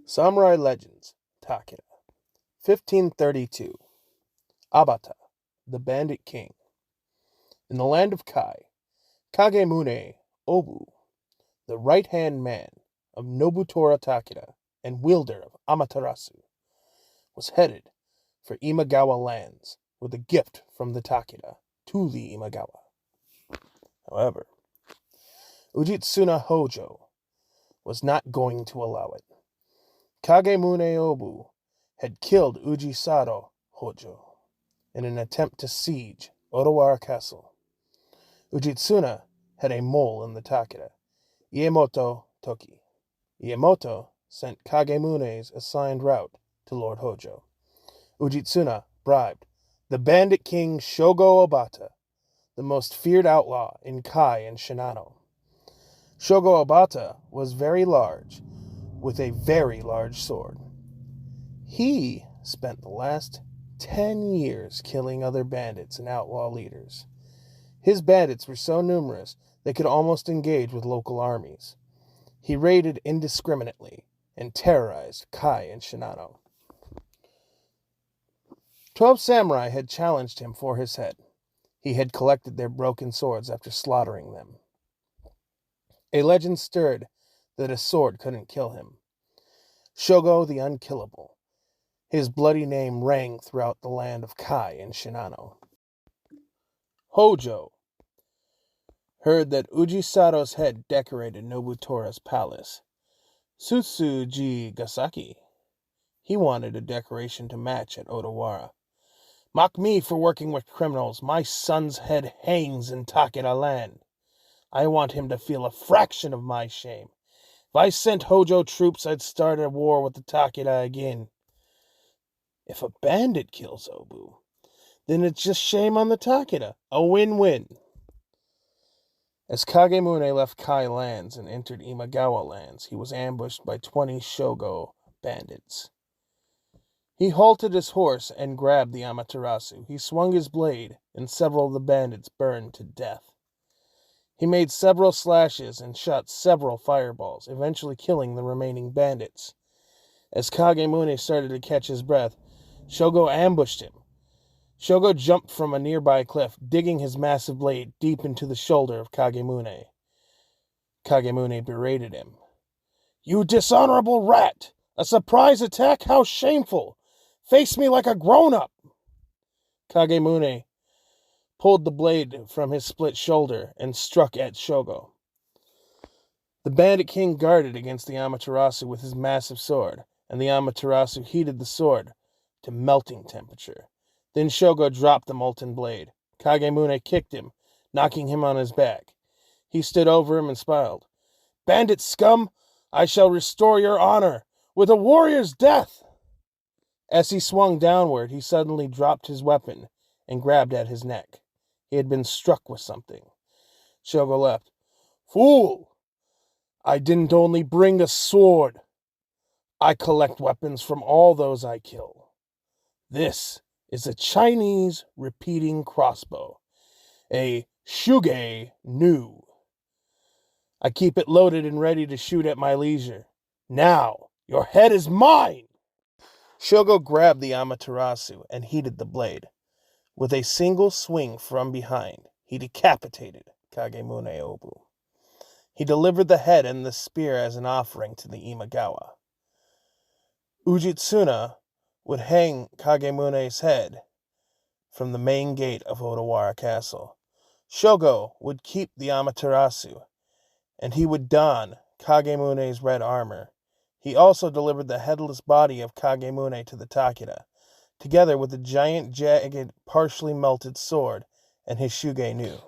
Samurai Legends, Takeda, 1532. Abata, the Bandit King. In the land of Kai, Kagemune Obu, the right-hand man of Nobutora Takeda and wielder of Amaterasu, was headed for Imagawa lands with a gift from the Takeda to the Imagawa. However, Ujitsuna Hojo was not going to allow it. Kagemune Obu had killed Ujisado Hojo in an attempt to siege Odawara Castle. Ujitsuna had a mole in the Takeda, Iemoto Toki. Iemoto sent Kagemune's assigned route to Lord Hojo. Ujitsuna bribed the bandit king Shogo Abata, the most feared outlaw in Kai and Shinano. Shogo Abata was very large, with a very large sword. He spent the last 10 years killing other bandits and outlaw leaders. His bandits were so numerous they could almost engage with local armies. He raided indiscriminately and terrorized Kai and Shinano. 12 samurai had challenged him for his head. He had collected their broken swords after slaughtering them. A legend stirred that a sword couldn't kill him. Shogo the Unkillable. His bloody name rang throughout the land of Kai and Shinano. Hojo heard that Ujisado's head decorated Nobutora's palace, Tsutsuji Gasaki. He wanted a decoration to match at Odawara. Mock me for working with criminals. My son's head hangs in Takeda land. I want him to feel a fraction of my shame. If I sent Hojo troops, I'd start a war with the Takeda again. If a bandit kills Obu, then it's just shame on the Takeda. A win-win. As Kagemune left Kai lands and entered Imagawa lands, he was ambushed by 20 Shogo bandits. He halted his horse and grabbed the Amaterasu. He swung his blade, and several of the bandits burned to death. He made several slashes and shot several fireballs, eventually killing the remaining bandits. As Kagemune started to catch his breath, Shogo ambushed him. Shogo jumped from a nearby cliff, digging his massive blade deep into the shoulder of Kagemune. Kagemune berated him. "You dishonorable rat! A surprise attack? How shameful! Face me like a grown-up!" Kagemune pulled the blade from his split shoulder and struck at Shogo. The bandit king guarded against the Amaterasu with his massive sword, and the Amaterasu heated the sword to melting temperature. Then Shogo dropped the molten blade. Kagemune kicked him, knocking him on his back. He stood over him and smiled. "Bandit scum, I shall restore your honor with a warrior's death!" As he swung downward, he suddenly dropped his weapon and grabbed at his neck. He had been struck with something. Shogo laughed. "Fool! I didn't only bring a sword. I collect weapons from all those I kill. This is a Chinese repeating crossbow, a Shuge Nu. I keep it loaded and ready to shoot at my leisure. Now, your head is mine!" Shogo grabbed the Amaterasu and heated the blade. With a single swing from behind, he decapitated Kagemune Obu. He delivered the head and the spear as an offering to the Imagawa. Ujitsuna would hang Kagemune's head from the main gate of Odawara Castle. Shogo would keep the Amaterasu, and he would don Kagemune's red armor. He also delivered the headless body of Kagemune to the Takeda, together with the giant, jagged, partially melted sword and his Shuge Nu.